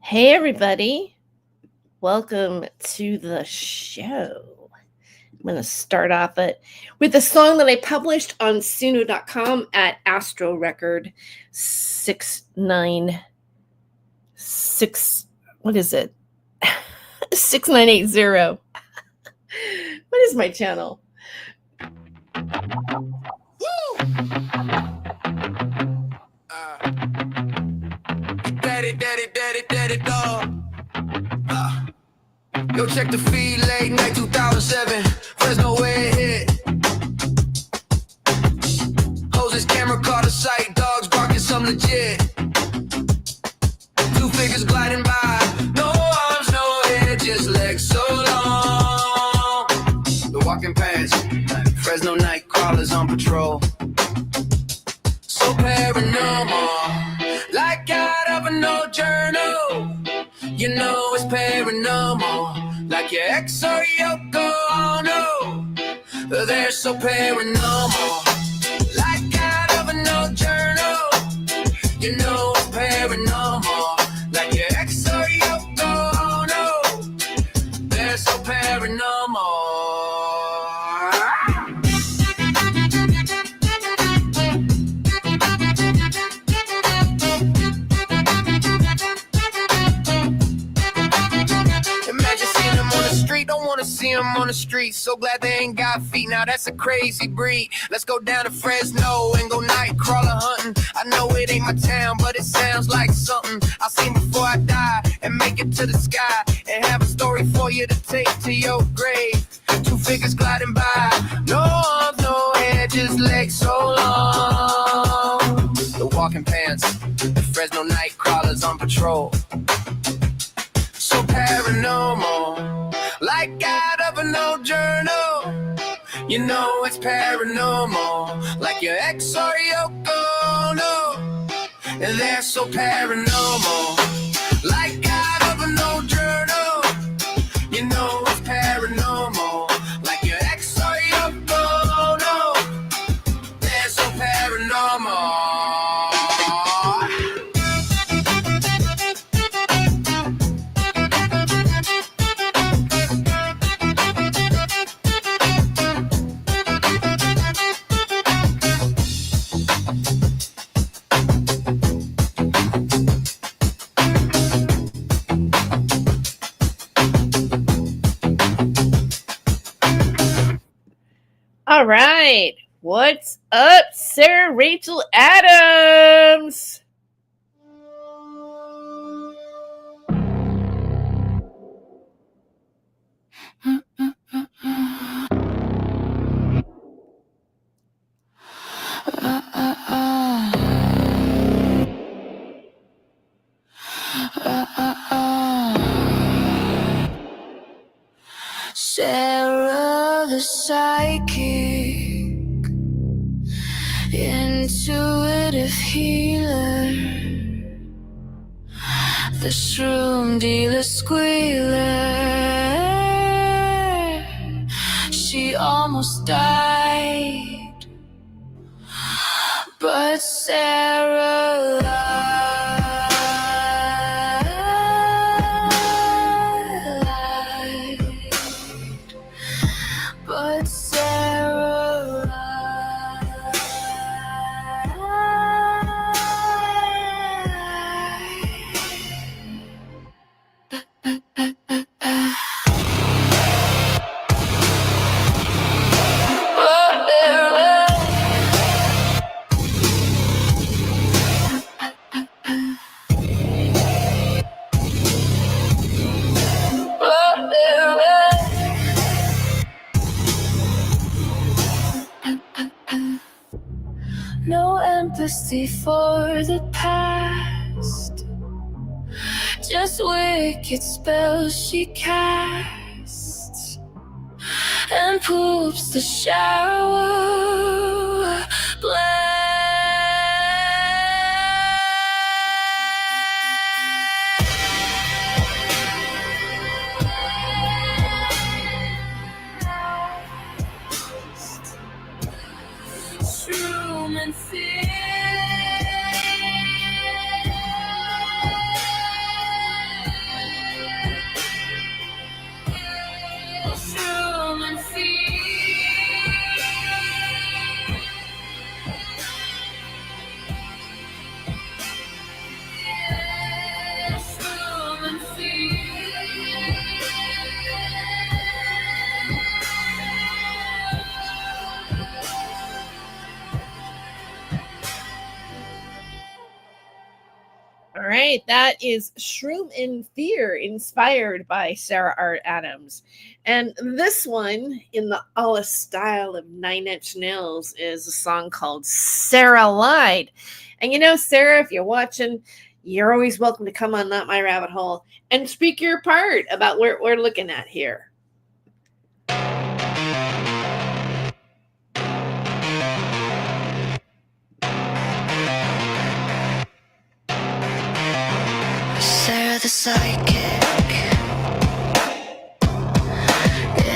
Hey, everybody. Welcome to the show. I'm going to start off with a song that I published on suno.com at Astro Record 696. What is it? 6980. What is my channel? Daddy, dog. Yo, check the feed, late night 2007. Fresno way hit. Hoses, camera caught a sight. Dogs barking some legit. Two figures gliding by. No arms, no head, just legs so long. The walking past. Fresno night crawlers on patrol. So paranormal, like out of an old journal. You know it's paranormal, like your ex or Yoko Ono. They're so paranormal, like out of an old journal. You know it's paranormal, like your ex or Yoko Ono. They're so paranormal. See them on the street, so glad they ain't got feet. Now that's a crazy breed. Let's go down to Fresno and go night crawler hunting. I know it ain't my town, but it sounds like something I'll see before I die and make it to the sky and have a story for you to take to your grave. Two figures gliding by, no arms, no head, just legs so long. The walking pants, the Fresno night crawlers on patrol. So paranormal, like out of an old journal. You know it's paranormal, like your ex or Yoko Ono. And they're so paranormal, like out of an old journal. You know it's paranormal, like your ex or Yoko Ono. They're so paranormal. All right. What's up, Sarah Rachel Adams? Sarah the psychic, intuitive healer, the shroom dealer squealer. She almost died, but Sarah but Sarah no empathy for the past, just wicked spells she casts and poops the shower. Shroom and fear. All right, that is Shroom in Fear, inspired by Sarah R. Adams. And this one, in the alla style of Nine Inch Nails, is a song called Sarah Lied. And you know, Sarah, if you're watching, you're always welcome to come on Not My Rabbit Hole and speak your part about what we're looking at here. Sarah the psychic,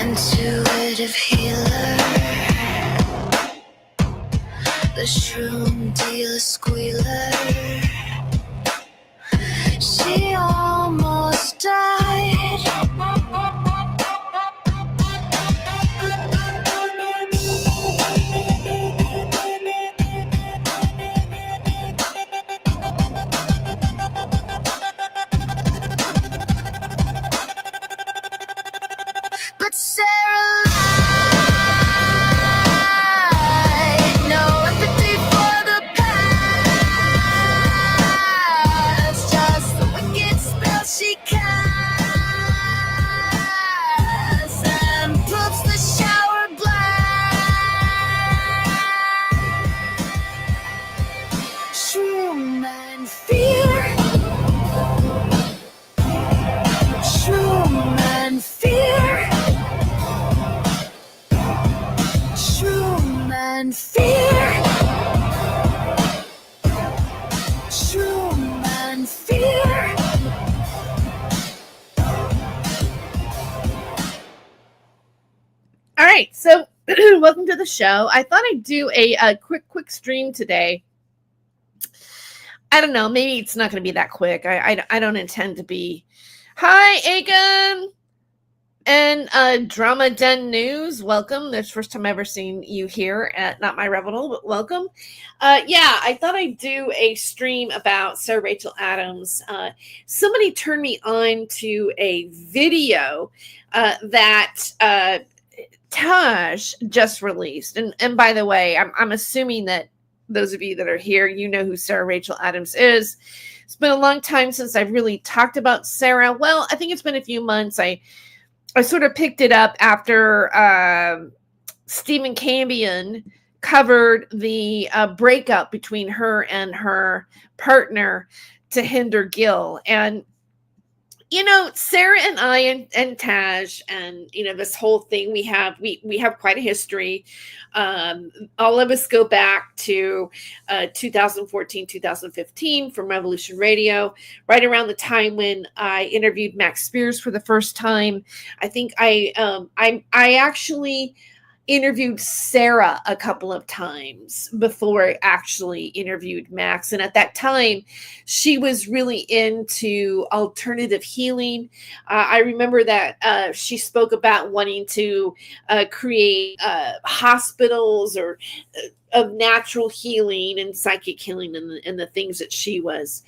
intuitive healer, the shroom dealer squealer. She almost died. But Sarah lied. No empathy for the past. Just the wicked spell she casts and puts the shower black. Shroom and fear. Shroom and fear. Shroom and fear. Shroom and fear. All right, so welcome to the show. I thought I'd do a quick stream today. I don't know, maybe it's not going to be that quick. I don't intend to be. Hi, Aegon! And Drama Den News, welcome. This first time I've ever seen you here at Not My Rabbit Hole, but welcome. Yeah, I thought I'd do a stream about Sarah Rachel Adams. Somebody turned me on to a video that Taj just released. And by the way, I'm assuming that those of you that are here, you know who Sarah Rachel Adams is. It's been a long time since I've really talked about Sarah. Well, I think it's been a few months. I sort of picked it up after Stephen Cambion covered the breakup between her and her partner, Tahinder Gill. And, you know, Sarah and I and Taj and, you know, this whole thing, we have quite a history. All of us go back to 2014, 2015 from Revolution Radio, right around the time when I interviewed Max Spears for the first time. I think I actually interviewed Sarah a couple of times before I actually interviewed Max. And at that time, she was really into alternative healing. I remember that she spoke about wanting to create hospitals or of natural healing and psychic healing and the things that she was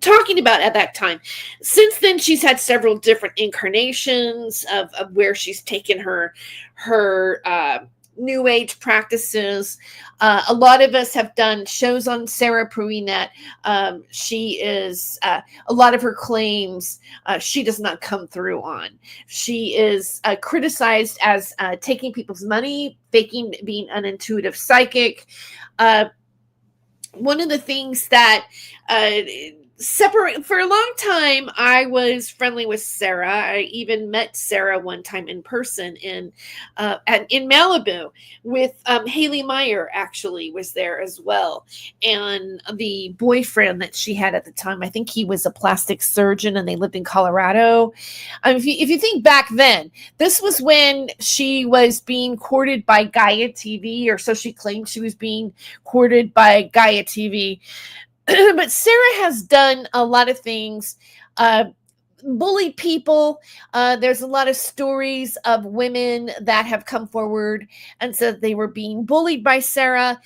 talking about at that time. Since then, she's had several different incarnations of where she's taken her new age practices. A lot of us have done shows on Sarah Pruinet. She is a lot of her claims she does not come through on. She is criticized as taking people's money, faking being an intuitive psychic. One of the things that separate for a long time, I was friendly with Sarah. I even met Sarah one time in person in Malibu with Haley Meyer. Actually, was there as well, and the boyfriend that she had at the time. I think he was a plastic surgeon, and they lived in Colorado. If you think back then, this was when she was being courted by Gaia TV, or so she claimed she was being courted by Gaia TV. But Sarah has done a lot of things, bullied people. There's a lot of stories of women that have come forward and said they were being bullied by Sarah.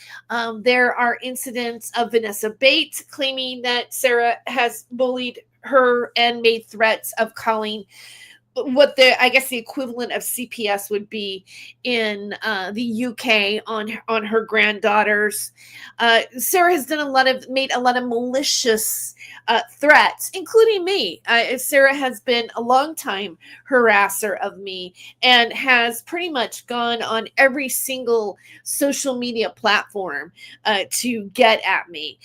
There are incidents of Vanessa Bates claiming that Sarah has bullied her and made threats of calling what I guess the equivalent of CPS would be in the UK on her granddaughters. Sarah has made a lot of malicious threats, including me. Sarah has been a long time harasser of me and has pretty much gone on every single social media platform to get at me.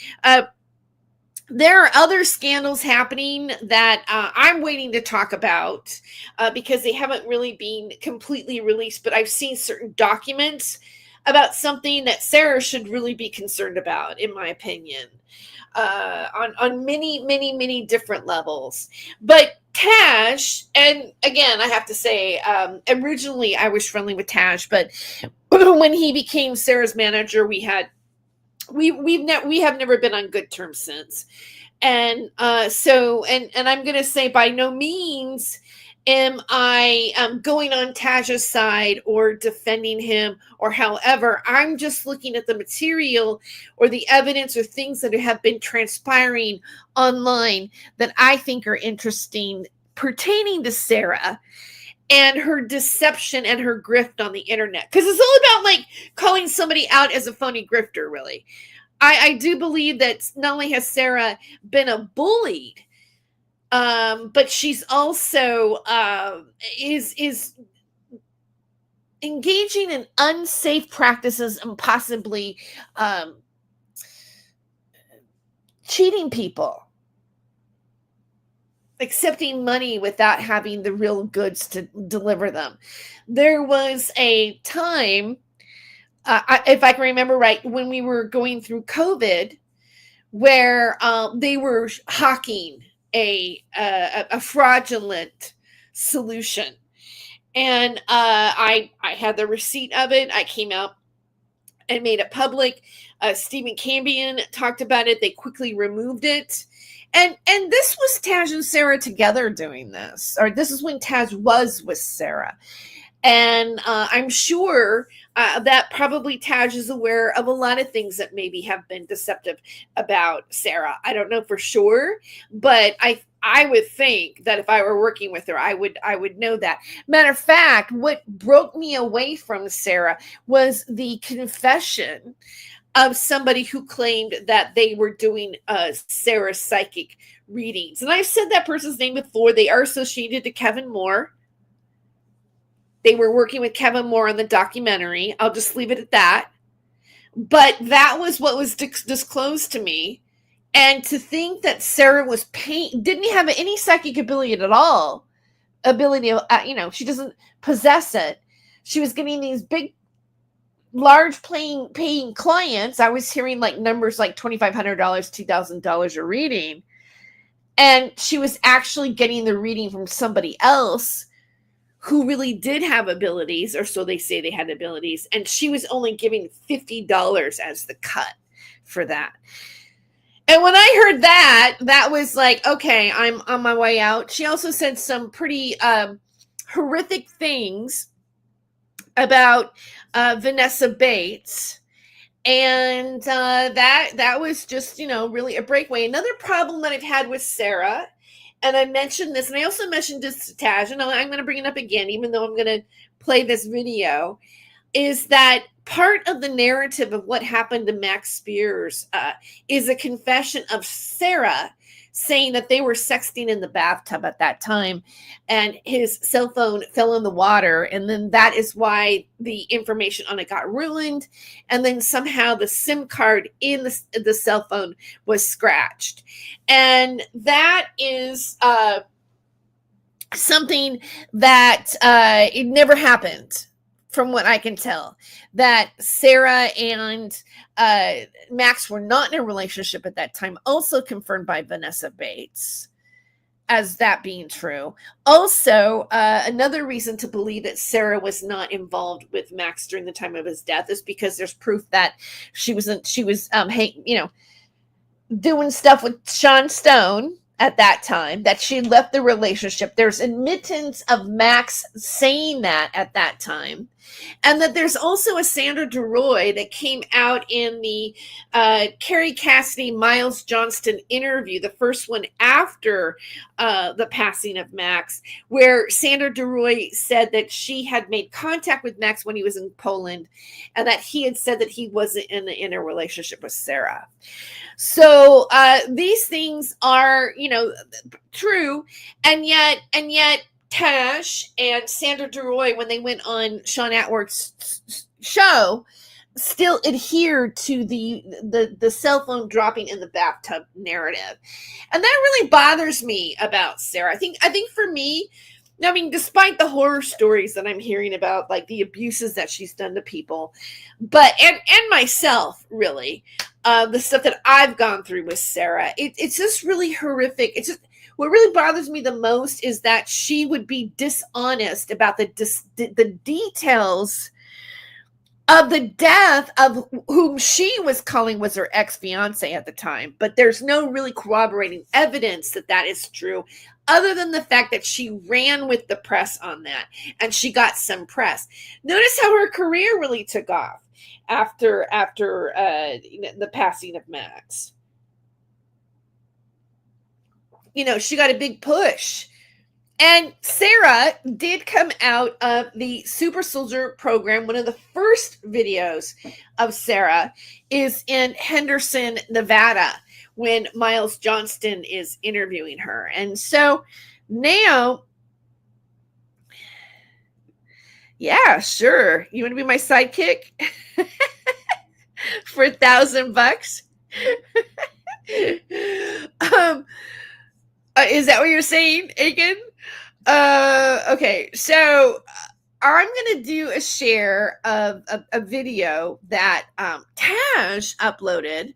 There are other scandals happening that I'm waiting to talk about because they haven't really been completely released, but I've seen certain documents about something that Sarah should really be concerned about, in my opinion, on many different levels. But Taj, and again, I have to say, originally I was friendly with Taj, but when he became Sarah's manager, we have never been on good terms since. And so I'm going to say, by no means am I going on Taj's side or defending him or however. I'm just looking at the material or the evidence or things that have been transpiring online that I think are interesting pertaining to Sarah and her deception and her grift on the internet. Because it's all about like calling somebody out as a phony grifter, really. I do believe that not only has Sarah been a bullied, but she's also is engaging in unsafe practices and possibly cheating people, accepting money without having the real goods to deliver them. There was a time, if I can remember right, when we were going through COVID, where they were hawking a fraudulent solution, and I had the receipt of it. I came out and made it public. Stephen Cambion talked about it. They quickly removed it. And this was Taj and Sarah together doing this, or this is when Taj was with Sarah. And I'm sure that probably Taj is aware of a lot of things that maybe have been deceptive about Sarah. I don't know for sure, but I would think that if I were working with her, I would know that. Matter of fact, what broke me away from Sarah was the confession of somebody who claimed that they were doing Sarah's psychic readings. And I've said that person's name before. They are associated to Kevin Moore. They were working with Kevin Moore on the documentary. I'll just leave it at that. But that was what was disclosed to me. And to think that Sarah didn't have any psychic ability at all. She doesn't possess it. She was getting these big, large paying clients. I was hearing like numbers like $2,500, $2,000 a reading. And she was actually getting the reading from somebody else who really did have abilities, or so they say they had abilities, and she was only giving $50 as the cut for that. And when I heard that was like, okay, I'm on my way out. She also said some pretty horrific things about Vanessa Bates, and that was just, really a breakaway. Another problem that I've had with Sarah, and I mentioned this, and I also mentioned this to Taj, and I'm going to bring it up again, even though I'm going to play this video, is that part of the narrative of what happened to Max Spears is a confession of Sarah saying that they were sexting in the bathtub at that time, and his cell phone fell in the water, and then that is why the information on it got ruined, and then somehow the SIM card in the cell phone was scratched. And that is something that it never happened, from what I can tell, that Sarah and Max were not in a relationship at that time, also confirmed by Vanessa Bates as that being true. Also, another reason to believe that Sarah was not involved with Max during the time of his death is because there's proof that she was doing stuff with Sean Stone at that time, that she left the relationship. There's admittance of Max saying that at that time. And that there's also a Sandra DeRoy that came out in the Carrie Cassidy Miles Johnston interview, the first one after the passing of Max, where Sandra DeRoy said that she had made contact with Max when he was in Poland, and that he had said that he wasn't in a relationship with Sarah. So these things are, true, and yet Tash and Sandra DeRoy, when they went on Sean Atworth's show, still adhered to the cell phone dropping in the bathtub narrative, and that really bothers me about Sarah. I think for me, I mean, despite the horror stories that I'm hearing about, like the abuses that she's done to people, but and myself, really, the stuff that I've gone through with Sarah, it's just really horrific. It's just, what really bothers me the most is that she would be dishonest about the details of the death of whom she was calling was her ex-fiance at the time. But there's no really corroborating evidence that is true, other than the fact that she ran with the press on that, and she got some press. Notice how her career really took off after the passing of Max. She got a big push. And Sarah did come out of the Super Soldier program. One of the first videos of Sarah is in Henderson, Nevada, when Miles Johnston is interviewing her. And so now, yeah, sure. You want to be my sidekick for $1,000? Is that what you're saying, Aiken? Okay, so I'm going to do a share of a video that Tash uploaded,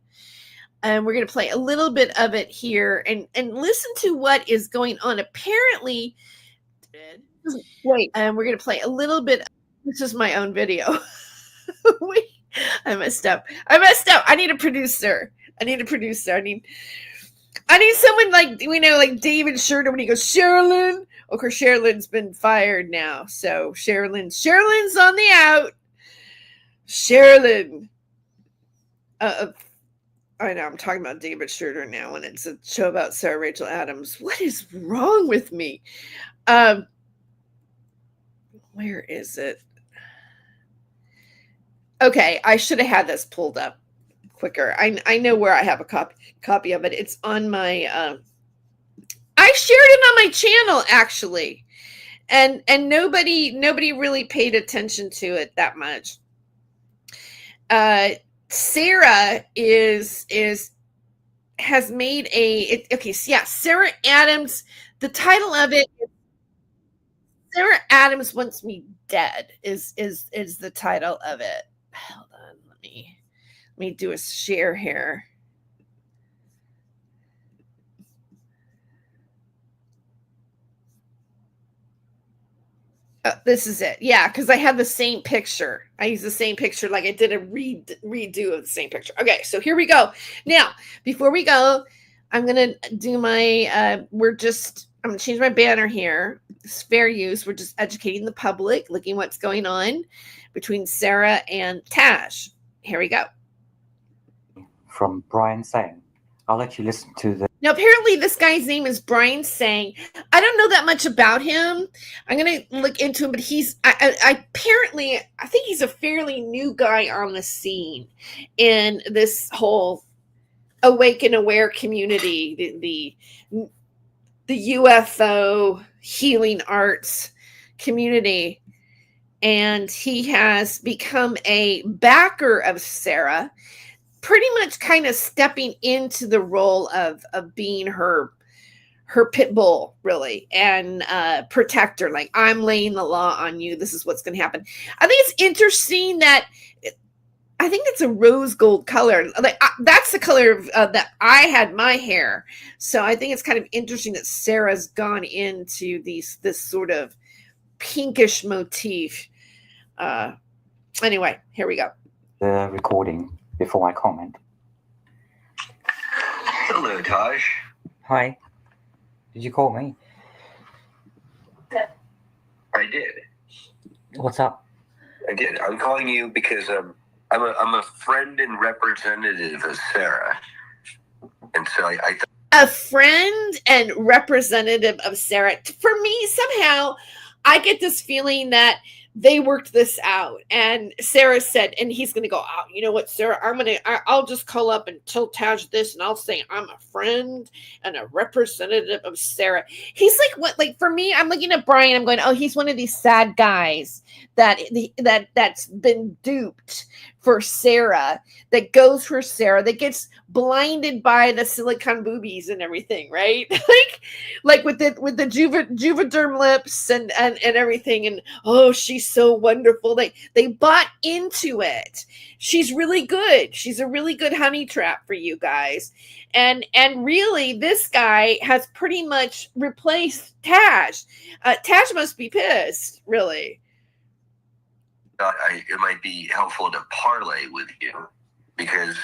and we're going to play a little bit of it here and listen to what is going on. Apparently, wait, and we're going to play a little bit. This is my own video. I messed up. I need a producer. I need someone like David Shurda when he goes, Sherilyn. Of course, Sherilyn's been fired now. So Sherilyn's on the out. Sherilyn. I know, I'm talking about David Shurda now, and it's a show about Sarah Rachel Adams. What is wrong with me? Where is it? Okay, I should have had this pulled up quicker. I know where I have a copy of it. It's on my I shared it on my channel, actually, and nobody really paid attention to it that much. Sarah has made Sarah Adams. The title of it is Sarah Adams Wants Me Dead is the title of it. Hold on, let me do a share here. This is it. Yeah, because I have the same picture. I use the same picture, like I did a redo of the same picture. Okay, so here we go. Now, before we go, I'm going to do my, I'm going to change my banner here. It's fair use. We're just educating the public, looking what's going on between Sarah and Tash. Here we go. From Brian saying, I'll let you listen to the... Now, apparently this guy's name is Brian Sang. I don't know that much about him. I'm going to look into him, but he's apparently, I think he's a fairly new guy on the scene in this whole Awake and Aware community, the UFO healing arts community. And he has become a backer of Sarah, pretty much kind of stepping into the role of being her pit bull, really, and protector. Like, I'm laying the law on you. This is what's going to happen. I think it's interesting that I think it's a rose gold color. Like, that's the color of that I had my hair. So I think it's kind of interesting that Sarah's gone into this sort of pinkish motif. Anyway, here we go. The recording before I comment. Hello, Taj. Hi. Did you call me? I did. What's up? I did. I'm calling you because I'm a friend and representative of Sarah, and so I a friend and representative of Sarah. For me, somehow, I get this feeling that they worked this out. And Sarah said, and he's going to go, oh, you know what, Sarah, I'll just call up and tell Taj this, and I'll say I'm a friend and a representative of Sarah. He's like, what? Like for me, I'm looking at Brian. I'm going, oh, he's one of these sad guys that's been duped for Sarah, that goes for Sarah, that gets blinded by the silicone boobies and everything, right? like with the juvederm lips and everything, and oh, she's so wonderful. They bought into it. She's really good. She's a really good honey trap for you guys. And really, this guy has pretty much replaced Taj. Taj must be pissed, really. it might be helpful to parlay with you, because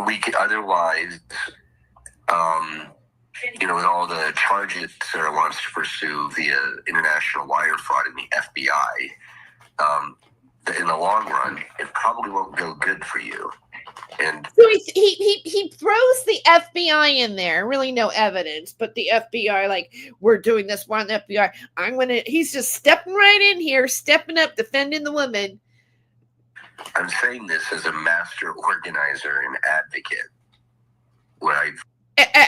we could otherwise, with all the charges Sarah wants to pursue via international wire fraud in the FBI, in the long run, it probably won't go good for you. And so he throws the FBI in there, really no evidence, but the FBI, like, we're doing this one, the FBI, he's just stepping right in here, stepping up, defending the woman. I'm saying this as a master organizer and advocate.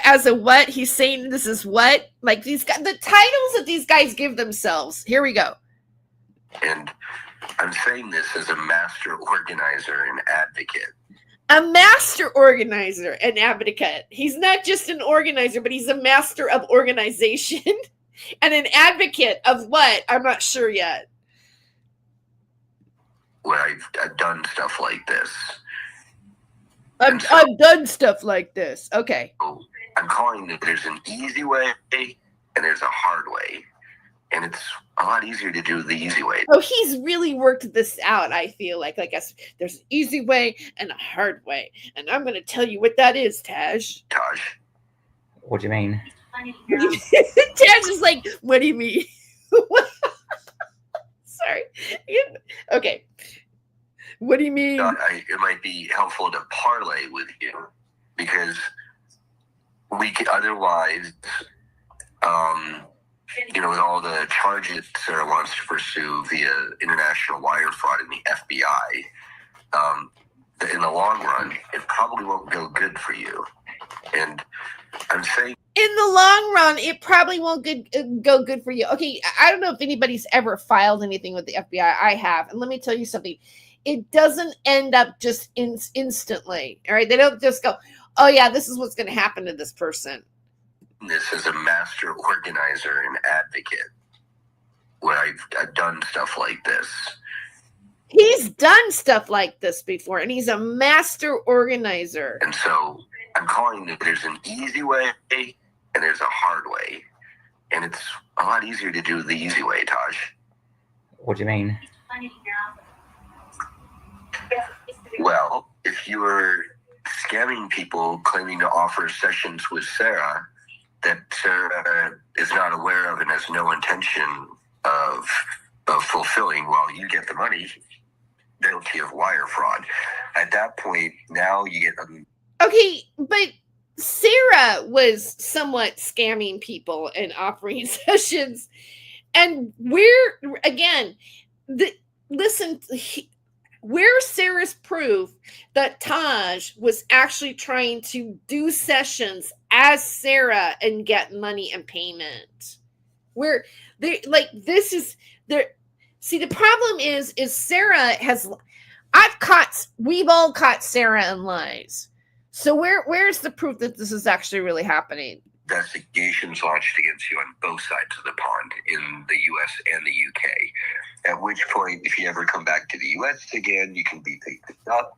As a what? He's saying this is what? Like these guys, the titles that these guys give themselves. Here we go. And I'm saying this as a master organizer and advocate. A master organizer and advocate. He's not just an organizer, but he's a master of organization and an advocate of what? I'm not sure yet. Where I've done stuff like this. I've done stuff like this. Okay. So I'm calling that there's an easy way and there's a hard way. And it's a lot easier to do the easy way. Oh, he's really worked this out, I feel like. Like, there's an easy way and a hard way. And I'm going to tell you what that is, Taj. Taj. What do you mean? Taj is like, what do you mean? Sorry. Okay. What do you mean? It might be helpful to parlay with you, because we could otherwise, with all the charges Sarah wants to pursue via international wire fraud in the FBI, in the long run, it probably won't go good for you. And I'm saying, in the long run, it probably won't go good for you. Okay, I don't know if anybody's ever filed anything with the FBI. I have. And let me tell you something. It doesn't end up just instantly. All right. They don't just go, oh, yeah, this is what's going to happen to this person. This is a master organizer and advocate, where I've done stuff like this. He's done stuff like this before, and he's a master organizer. And so I'm calling that there's an easy way and there's a hard way. And it's a lot easier to do the easy way, Taj. What do you mean? Well, if you were scamming people claiming to offer sessions with Sarah that Sarah is not aware of and has no intention of fulfilling while you get the money, guilty of wire fraud. At that point, now you get... Okay, but Sarah was somewhat scamming people and offering sessions. And where's Sarah's proof that Taj was actually trying to do sessions as Sarah and get money and payment? Where they this is there. See, the problem is Sarah we've all caught Sarah in lies. So where's the proof that this is actually really happening? Investigations launched against you on both sides of the pond, in the U.S. and the U.K. At which point, if you ever come back to the U.S. again, you can be picked up.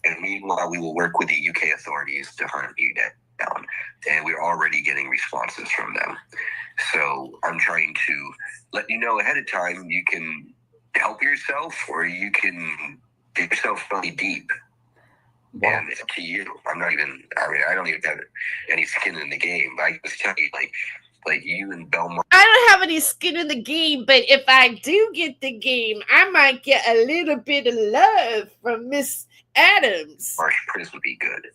And meanwhile, we will work with the U.K. authorities to hunt you down. And we're already getting responses from them. So I'm trying to let you know ahead of time, you can help yourself or you can get yourself really deep. Wow. And it's up to you. I don't even have any skin in the game. I just tell you, Like you and Belmont. I don't have any skin in the game, but if I do get the game, I might get a little bit of love from Miss Adams. Marsh Prince would be good.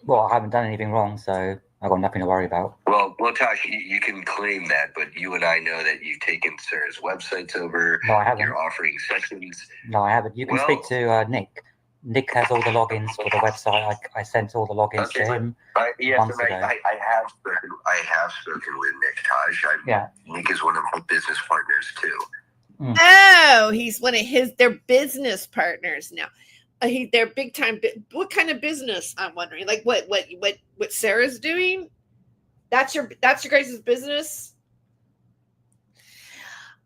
Well, I haven't done anything wrong, so I've got nothing to worry about. Well, Tosh, you can claim that, but you and I know that you've taken Sarah's websites over. No, I haven't. You're offering sessions. No, I haven't. You can speak to Nick. Nick has all the logins for the website. I sent all the logins to him. Yes, and I have spoken with Nick, Taj. Nick is one of my business partners too. Oh, he's one of their business partners now. They're big time. What kind of business? I'm wondering. Like what Sarah's doing? That's your guys' business.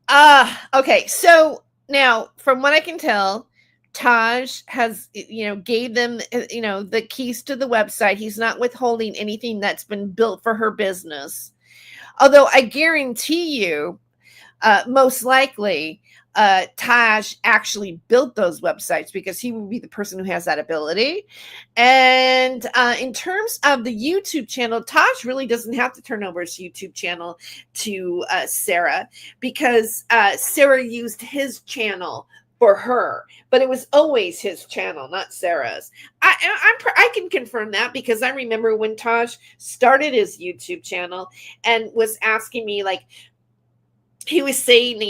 Okay. So now, from what I can tell, Taj has gave them the keys to the website. He's not withholding anything that's been built for her business. Although I guarantee you, most likely, Taj actually built those websites because he would be the person who has that ability. And in terms of the YouTube channel, Taj really doesn't have to turn over his YouTube channel to Sarah because Sarah used his channel for her, but it was always his channel, not Sarah's. I can confirm that because I remember when Taj started his YouTube channel and was asking me, like, he was saying,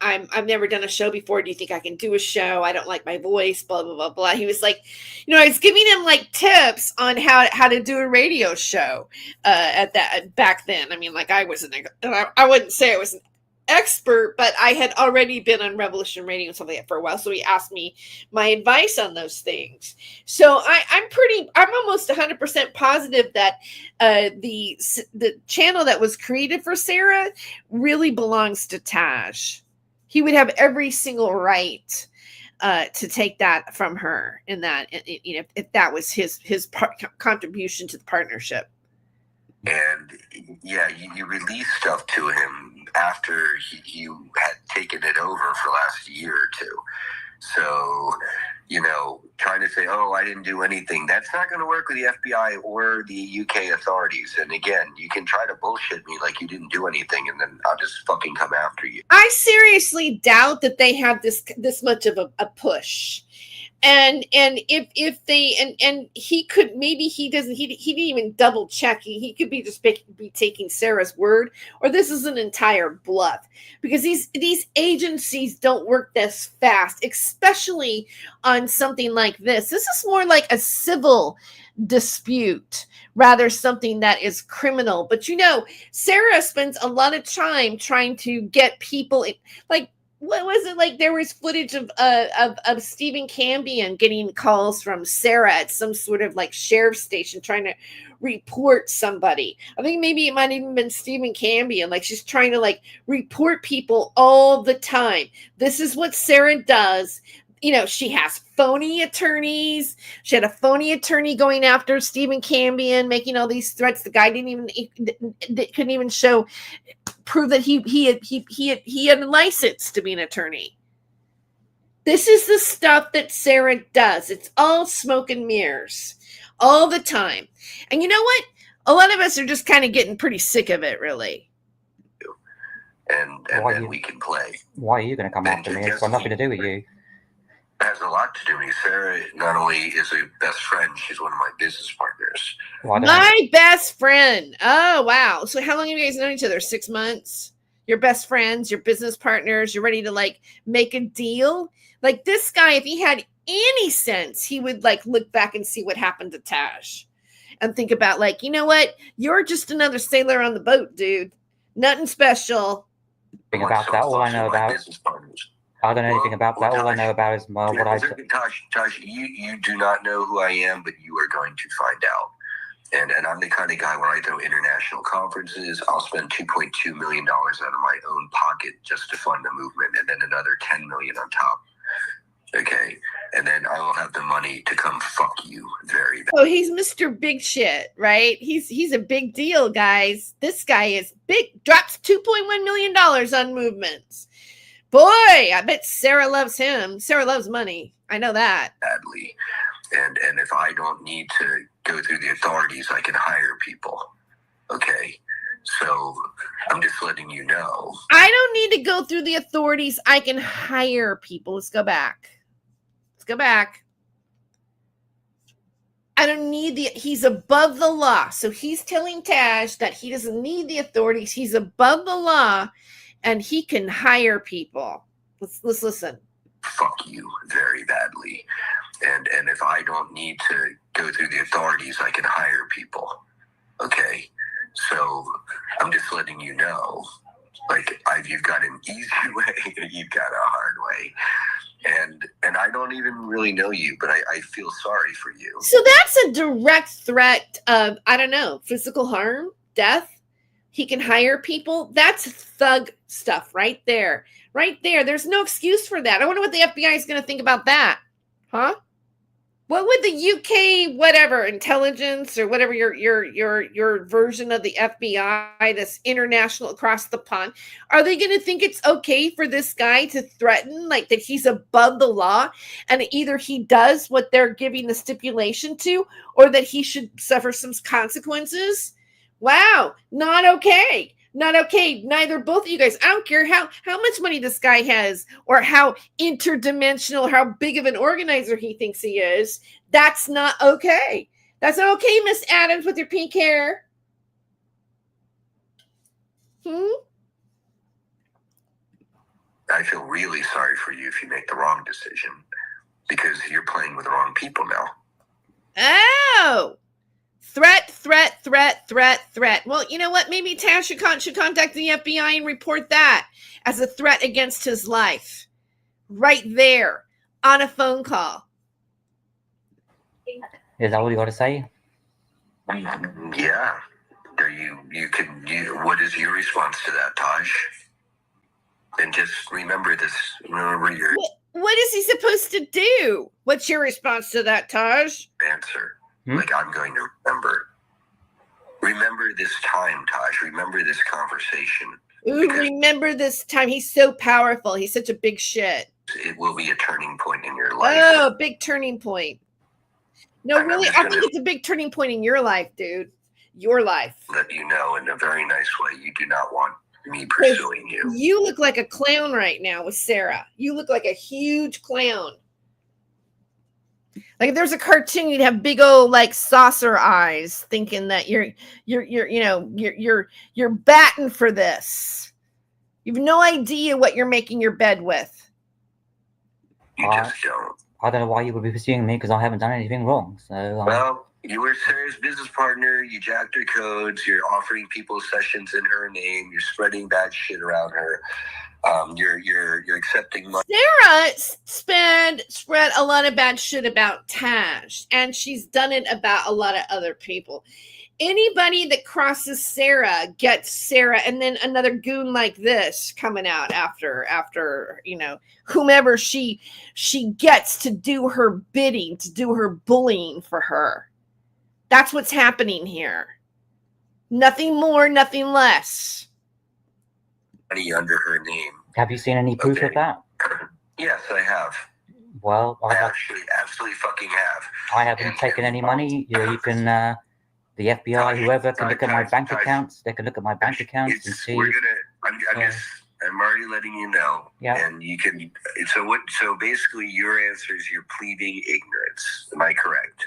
I've never done a show before. Do you think I can do a show? I don't like my voice, blah, blah, blah, blah. He was like, I was giving him like tips on how to do a radio show back then. I mean, like I wouldn't say I was an expert, but I had already been on Revolution Radio and stuff like that for a while. So he asked me my advice on those things. So I'm almost 100% positive that the channel that was created for Sarah really belongs to Taj. He would have every single right to take that from her, in that if that was his contribution to the partnership. And yeah, you released stuff to him after you had taken it over for the last year or two. So, trying to say, oh, I didn't do anything, that's not going to work with the FBI or the UK authorities. And again, you can try to bullshit me like you didn't do anything, and then I'll just fucking come after you. I seriously doubt that they have this much of a push. And if they and he could, maybe he doesn't, he didn't even double check. He could be just be taking Sarah's word, or this is an entire bluff, because these agencies don't work this fast, especially on something like this. This is more like a civil dispute, rather something that is criminal. But Sarah spends a lot of time trying to get people, like, what was it, like there was footage of Stephen Cambion getting calls from Sarah at some sort of like sheriff's station trying to report somebody. I think maybe it might have even been Stephen Cambion. Like, she's trying to like report people all the time. This is what Sarah does. She has phony attorneys. She had a phony attorney going after Stephen Cambion, making all these threats. The guy couldn't even prove that he had a license to be an attorney. This is the stuff that Sarah does. It's all smoke and mirrors all the time. And you know what? A lot of us are just kind of getting pretty sick of it, really. And then we can play. Why are you going to come after me? It's got nothing to do with you. It has a lot to do with me. Sarah not only is a best friend, she's one of my business partners. My best friend. Oh, wow. So how long have you guys known each other? 6 months? You're best friends, you're business partners, you're ready to like make a deal? Like, this guy, if he had any sense, he would like look back and see what happened to Taj and think about, like, you know what? You're just another sailor on the boat, dude. Nothing special. About that, all I know about. I don't know anything about that. All I know about is what I... Tosh, you do not know who I am, but you are going to find out. And I'm the kind of guy where I throw international conferences. I'll spend $2.2 million out of my own pocket just to fund the movement, and then another $10 million on top. Okay? And then I will have the money to come fuck you very bad. Oh, he's Mr. Big Shit, right? He's a big deal, guys. This guy is big. Drops $2.1 million on movements. Boy, I bet Sarah loves him. Sarah loves money. I know that. Badly. And if I don't need to go through the authorities, I can hire people. Okay? I'm just letting you know. I don't need to go through the authorities. I can hire people. Let's go back. I don't need he's above the law. So he's telling Taj that he doesn't need the authorities. He's above the law and he can hire people. Let's listen. Fuck you very badly. And if I don't need to go through the authorities, I can hire people. Okay? So I'm just letting you know. Like, you've got an easy way and you've got a hard way. And I don't even really know you, but I feel sorry for you. So that's a direct threat of, I don't know, physical harm, death. He can hire people. That's thug stuff right there. Right there. There's no excuse for that. I wonder what the FBI is going to think about that. Huh? What would the UK, whatever, intelligence or whatever your version of the FBI that's international across the pond, are they going to think it's okay for this guy to threaten, like that he's above the law and either he does what they're giving the stipulation to or that he should suffer some consequences? Wow, not okay. Not okay. Neither both of you guys. I don't care how much money this guy has or how interdimensional, how big of an organizer he thinks he is. That's not okay. That's not okay, Miss Adams, with your pink hair. I feel really sorry for you if you make the wrong decision because you're playing with the wrong people now. Oh. Threat. Well, you know what? Maybe Tere should contact the FBI and report that as a threat against his life. Right there on a phone call. Is that all you got to say? Yeah. What is your response to that, Taj? And just remember this. Remember your What is he supposed to do? What's your response to that, Taj? answer. Like, I'm going to remember. Remember this time, Taj. Remember this conversation. Ooh, remember this time. He's so powerful. He's such a big shit. It will be a turning point in your life. Oh, big turning point. No, really, I think it's a big turning point in your life, dude. Your life. Let you know in a very nice way you do not want me pursuing you. You look like a clown right now with Sarah. You look like a huge clown. Like if there's a cartoon, you'd have big old like saucer eyes, thinking that you're batting for this. You've no idea what you're making your bed with. You just don't. I don't know why you would be pursuing me because I haven't done anything wrong. So well, you were Sarah's business partner. You jacked her codes. You're offering people sessions in her name. You're spreading bad shit around her. You're accepting money. Sarah spread a lot of bad shit about Taj, and she's done it about a lot of other people. Anybody that crosses Sarah gets Sarah, and then another goon like this coming out after whomever she gets to do her bidding, to do her bullying for her. That's what's happening here. Nothing more, nothing less. Money under her name. Have you seen any proof of that? Yes, I have. Well, I actually absolutely fucking have. I haven't taken any money. You can, the FBI, whoever can look at my bank accounts. They can look at my bank accounts and see. I'm already letting you know. Yeah. And you can. So basically, your answer is you're pleading ignorance. Am I correct?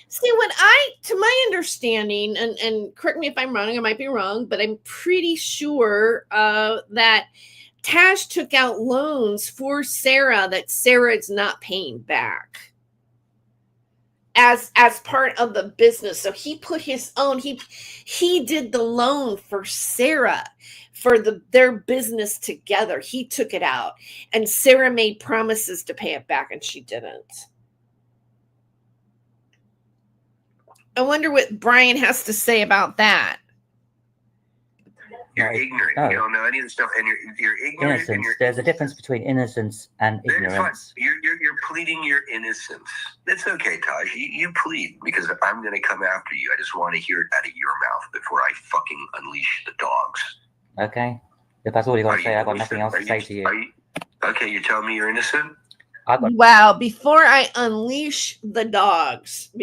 See, to my understanding, and correct me if I'm wrong, I might be wrong, but I'm pretty sure that Taj took out loans for Sarah that Sarah is not paying back as part of the business. So he put his own, he did the loan for Sarah for their business together. He took it out, and Sarah made promises to pay it back, and she didn't. I wonder what Brian has to say about that. You're ignorant. You don't know any of the stuff, and you're ignorant. Innocence. There's a difference between innocence and ignorance. You're pleading your innocence. It's okay, Taj. You plead because I'm going to come after you. I just want to hear it out of your mouth before I fucking unleash the dogs. Okay. If that's all you got to say, I've got nothing else to say to you. Okay, you're telling me you're innocent? Wow, before I unleash the dogs, who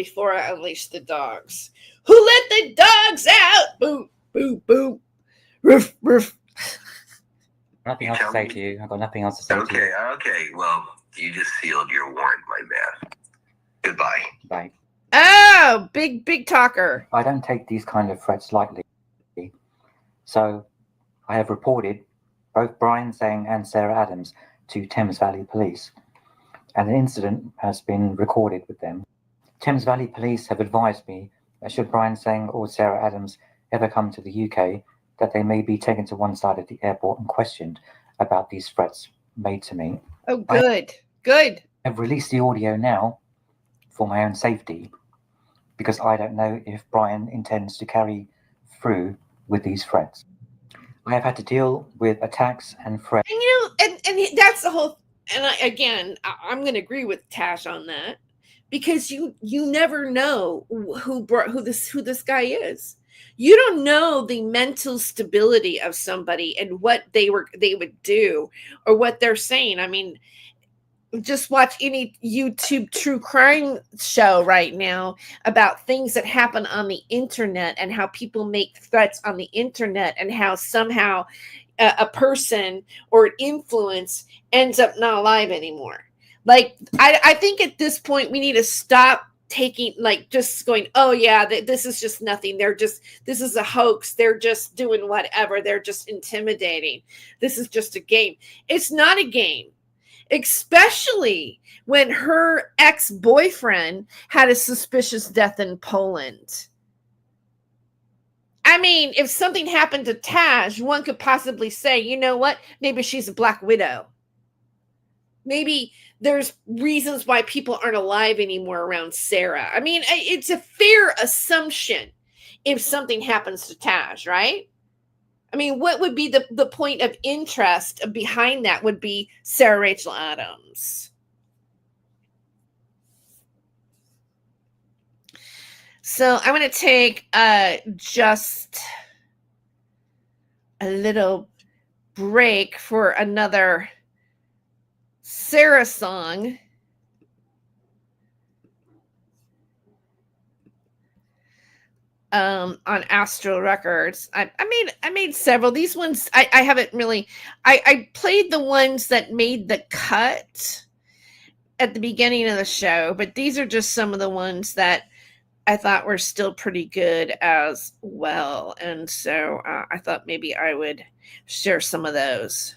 let the dogs out? Boom, boom, boom. Roof, roof. Nothing else to say to you. I've got nothing else to say to you. Okay. Well, you just sealed your warrant, my man. Goodbye. Bye. Oh, big talker. I don't take these kind of threats lightly. So I have reported both Brian Zhang and Sarah Adams to Thames Valley Police, and an incident has been recorded with them. Thames Valley Police have advised me that should Brian Zhang or Sarah Adams ever come to the UK, that they may be taken to one side of the airport and questioned about these threats made to me. Oh, good. I've released the audio now for my own safety, because I don't know if Brian intends to carry through with these threats. I have had to deal with attacks and threats. And and that's the whole. And I'm going to agree with Tash on that, because you never know who this guy is. You don't know the mental stability of somebody and what they would do or what they're saying. I mean, just watch any YouTube true crime show right now about things that happen on the internet and how people make threats on the internet and how somehow a person or an influence ends up not alive anymore. Like, I think at this point we need to stop taking, like, just going, oh yeah, this is just nothing. This is a hoax. They're just doing whatever. They're just intimidating. This is just a game. It's not a game. Especially when her ex-boyfriend had a suspicious death in Poland. I mean, if something happened to Taj, one could possibly say, you know what? Maybe she's a Black Widow. Maybe there's reasons why people aren't alive anymore around Sarah. I mean, it's a fair assumption if something happens to Taj, right? I mean, what would be the point of interest behind that would be Sarah Rachel Adams. So I'm going to take just a little break for another Sarah song. On Astro Records. I made several. These ones I haven't really. I played the ones that made the cut at the beginning of the show, but these are just some of the ones that I thought were still pretty good as well, and so I thought maybe I would share some of those.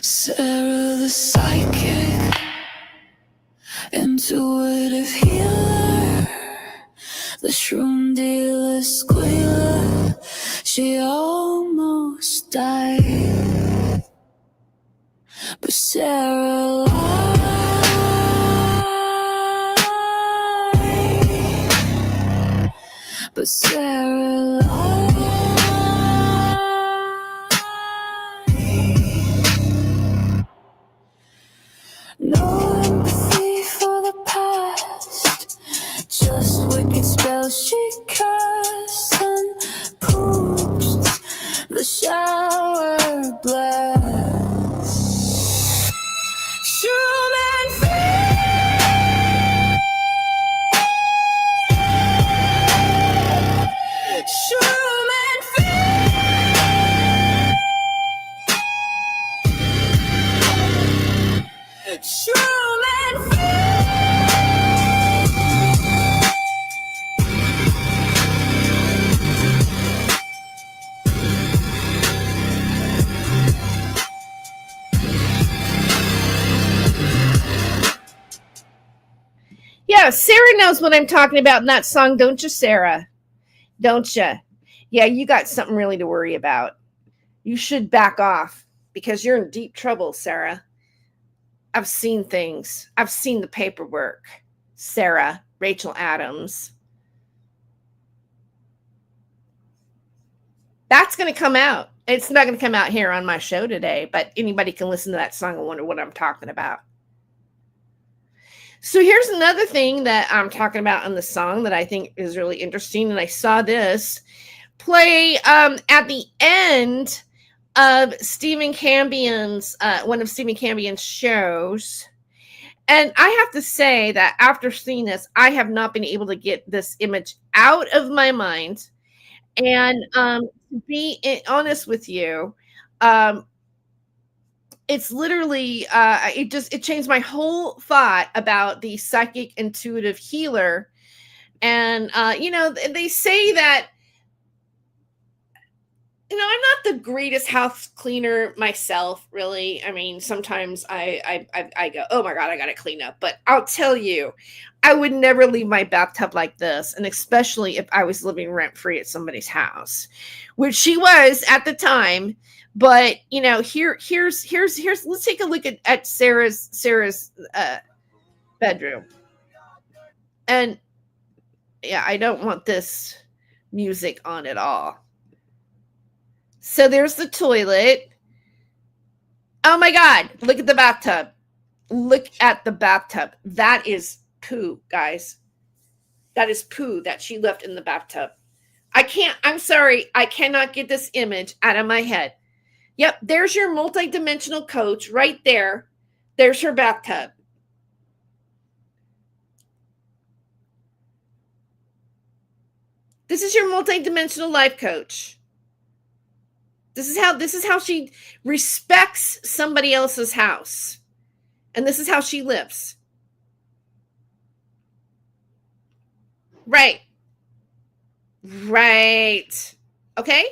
Sarah the psychic, intuitive healer, the shroom dealer squealer, she almost died, but Sarah lied, but Sarah lied. No empathy for the past, just wicked spells she cast and poops the shower blast. Shroom and fear, shroom and fear, shroom and fear. Yeah, Sarah knows what I'm talking about in that song, don't you, Sarah? Don't you? Yeah, you got something really to worry about. You should back off because you're in deep trouble, Sarah. I've seen things. I've seen the paperwork. Sarah, Rachel Adams. That's going to come out. It's not going to come out here on my show today, but anybody can listen to that song and wonder what I'm talking about. So here's another thing that I'm talking about in the song that I think is really interesting, and I saw this play at the end of Stephen Cambion's one of Stephen Cambion's shows. And I have to say that after seeing this, I have not been able to get this image out of my mind. And to be honest with you, it's literally it changed my whole thought about the psychic intuitive healer. And they say that I'm not the greatest house cleaner myself, really. I mean, sometimes I go, oh my God, I got to clean up. But I'll tell you, I would never leave my bathtub like this. And especially if I was living rent free at somebody's house, which she was at the time. But, here's let's take a look at Sarah's bedroom. And yeah, I don't want this music on at all. So there's the toilet. Oh my God, look at the bathtub. Look at the bathtub. That is poo, guys. That is poo that she left in the bathtub. I'm sorry, I cannot get this image out of my head. Yep, there's your multidimensional coach right there. There's her bathtub. This is your multidimensional life coach. This is how she respects somebody else's house. And this is how she lives. Right. Okay?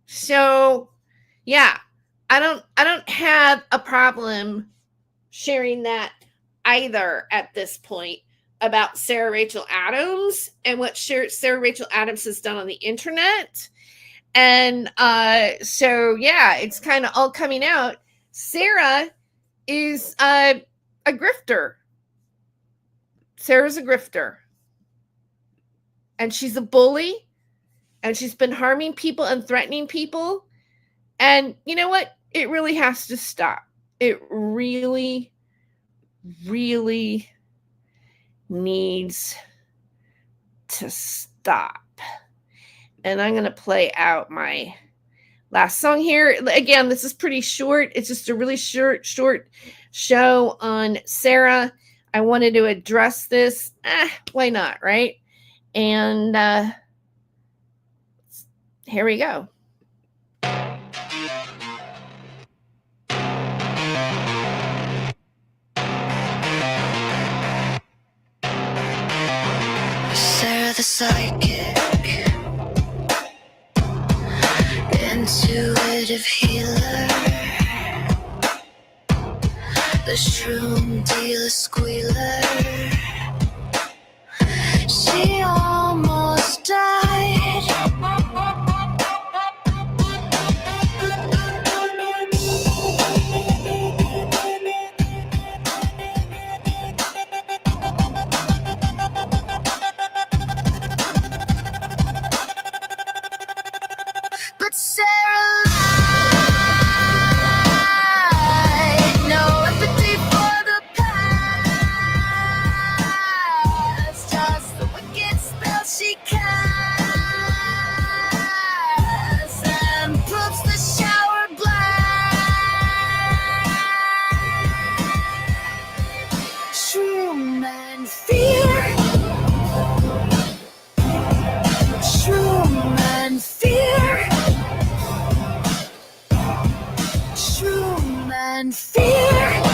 So, yeah. I don't have a problem sharing that either at this point about Sarah Rachel Adams and what Sarah Rachel Adams has done on the internet. And so, yeah, it's kind of all coming out. Sarah is a grifter. Sarah's a grifter. And she's a bully. And she's been harming people and threatening people. And you know what? It really has to stop. It really, really needs to stop. And I'm going to play out my last song here. Again, this is pretty short. It's just a really short show on Sarah. I wanted to address this. Why not, right? And here we go. Sarah the psychic, intuitive healer, the shroom dealer squealer. She almost died. But Sarah lied. No empathy for the past, just the wicked spell she casts and puts the shower black. Shroom and fear. Shroom and fear. Shroom and fear.